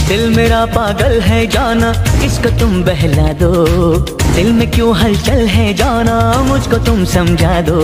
दिल मेरा पागल है जाना, इसको तुम बहला दो। दिल में क्यों हलचल है जाना, मुझको तुम समझा दो।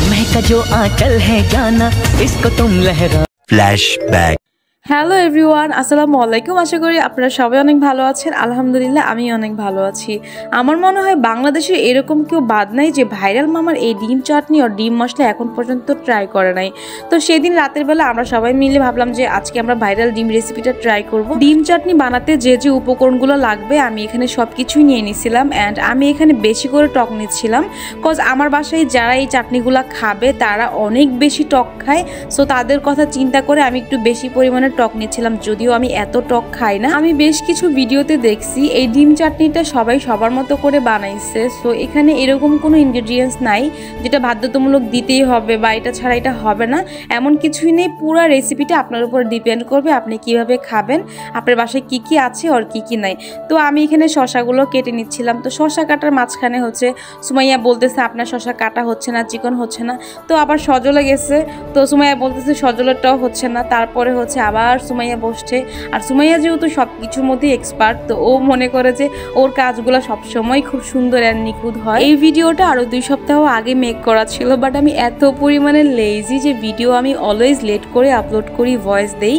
महका जो आंचल है जाना, इसको तुम लहरा। फ्लैशबैक। হ্যালো এভরিওয়ান, আসসালামু আলাইকুম। আশা করি আপনারা সবাই অনেক ভালো আছেন। আলহামদুলিল্লাহ আমি অনেক ভালো আছি। আমার মনে হয় বাংলাদেশে এরকম কেউ বাদ নাই যে ভাইরাল মামার এই ডিম চাটনি আর ডিম মশলা এখন পর্যন্ত ট্রাই করে নাই। তো সেদিন রাতের বেলা আমরা সবাই মিলে ভাবলাম যে আজকে আমরা ভাইরাল ডিম রেসিপিটা ট্রাই করব। ডিম চাটনি বানাতে যে যে উপকরণগুলো লাগবে আমি এখানে সব কিছুই নিয়ে নিয়েছিলাম। অ্যান্ড আমি এখানে বেশি করে টক নিচ্ছিলাম, কজ আমার বাসায় যারা এই চাটনিগুলো খাবে তারা অনেক বেশি টক খায়। সো তাদের কথা চিন্তা করে আমি একটু বেশি পরিমাণে টক নিচ্ছিলাম, যদিও আমি এত টক খাই না। আমি বেশ কিছু ভিডিওতে দেখছি এই ডিম চাটনিটা সবাই সবার মতো করে বানাইছে। সো এখানে এরকম কোনো ইনগ্রেডিয়েন্টস নাই যেটা বাধ্যতামূলক দিতেই হবে বা এটা ছাড়া এটা হবে না, এমন কিছুই নেই। পুরো রেসিপিটা আপনার উপর ডিপেন্ড করবে আপনি কিভাবে খাবেন, আপনার বাসায় কি কি আছে আর কি কি নাই। তো আমি এখানে শশাগুলো কেটে নিচ্ছিলাম। তো শশা কাটার মাঝখানে হচ্ছে সুমাইয়া বলতেছে আপনার শশা কাটা হচ্ছে না, চিকন হচ্ছে না। তো আবার সজলে গেছে, তো সুমাইয়া বলতেছে সজলেরটাও হচ্ছে না। তারপরে হচ্ছে আবার সুমাইয়া বসছে, আর সুমাইয়া যেহেতু সব কিছুর মধ্যে এক্সপার্ট, তো ও মনে করে যে ওর কাজগুলো সবসময় খুব সুন্দর অ্যান্ড নিখুঁত হয়। এই ভিডিওটা আরও 2 সপ্তাহ আগে মেক করা ছিল, বাট আমি এত পরিমাণে লেজি যে ভিডিও আমি অলওয়েজ লেট করে আপলোড করি, ভয়েস দেই।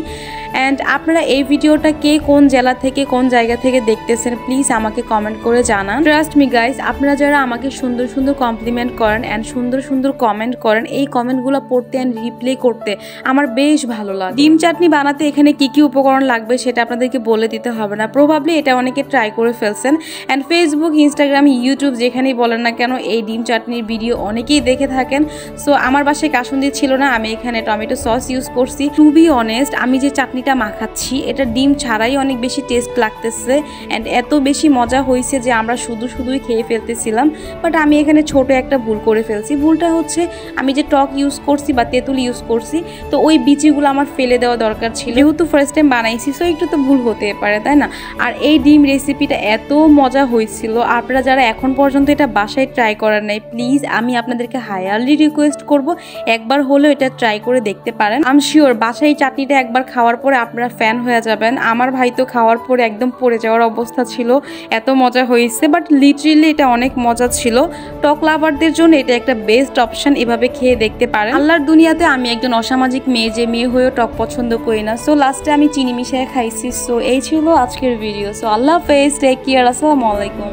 অ্যান্ড আপনারা এই ভিডিওটা কে কোন জেলা থেকে কোন জায়গা থেকে দেখতেছেন প্লিজ আমাকে কমেন্ট করে জানান। ট্রাস্ট মি গাইজ, আপনারা যারা আমাকে সুন্দর সুন্দর কমপ্লিমেন্ট করেন অ্যান্ড সুন্দর সুন্দর কমেন্ট করেন, এই কমেন্টগুলো পড়তে অ্যান্ড রিপ্লাই করতে আমার বেশ ভালো লাগে। ডিম চাটনি বানাতে এখানে কি কি উপকরণ লাগবে সেটা আপনাদেরকে বলে দিতে হবে না, প্রবাবলি এটা অনেকে ট্রাই করে ফেলছেন। অ্যান্ড ফেসবুক, ইনস্টাগ্রাম, ইউটিউব যেখানেই বলেন না কেন এই ডিম চাটনির ভিডিও অনেকেই দেখে থাকেন। সো আমার বাসায় কাসুন্দি ছিল না, আমি এখানে টমেটো সস ইউজ করছি। টু বি অনেস্ট, আমি যে চাটনিটা মাখাচ্ছি এটা ডিম ছাড়াই অনেক বেশি টেস্ট লাগতেছে অ্যান্ড এত বেশি মজা হয়েছে যে আমরা শুধুই খেয়ে ফেলতেছিলাম। বাট আমি এখানে ছোট একটা ভুল করে ফেলছি। ভুলটা হচ্ছে আমি যে টক ইউজ করছি বা তেঁতুল ইউজ করছি, তো ওই বিচিগুলো আমার ফেলে দেওয়া দরকার ছিল, যেহেতু ফার্স্ট টাইম বানাইছি। সো একটু তো ভুল হতে পারে, তাই না? আর এই ডিম রেসিপিটা এত মজা হয়েছিল, আপনারা যারা এখন পর্যন্ত এটা বাসায় ট্রাই করার নাই প্লিজ আমি আপনাদেরকে হাইয়ারলি রিকোয়েস্ট করব একবার হলেও এটা ট্রাই করে দেখতে পারেন। আই এম শিওর বাসায় এই চাটনিটা একবার খাওয়ার পরে আপনারা ফ্যান হয়ে যাবেন। আমার ভাই তো খাওয়ার পরে একদম পড়ে যাওয়ার অবস্থা ছিল, এত মজা হয়েছে। বাট লিটারেলি এটা অনেক মজা ছিল। টক লাভারদের জন্য এটা একটা বেস্ট অপশন, এভাবে খেয়ে দেখতে পারেন। আল্লাহর দুনিয়াতে আমি একজন অসামাজিক মেয়ে যে মেয়ে হয়েও টক পছন্দ করি না। সো লাস্টে আমি চিনি মিশিয়ে খাইছি। সো এই ছিল আজকের ভিডিও। সো আল্লাহ হাফেজ, টেক কেয়ার, আসসালামু আলাইকুম।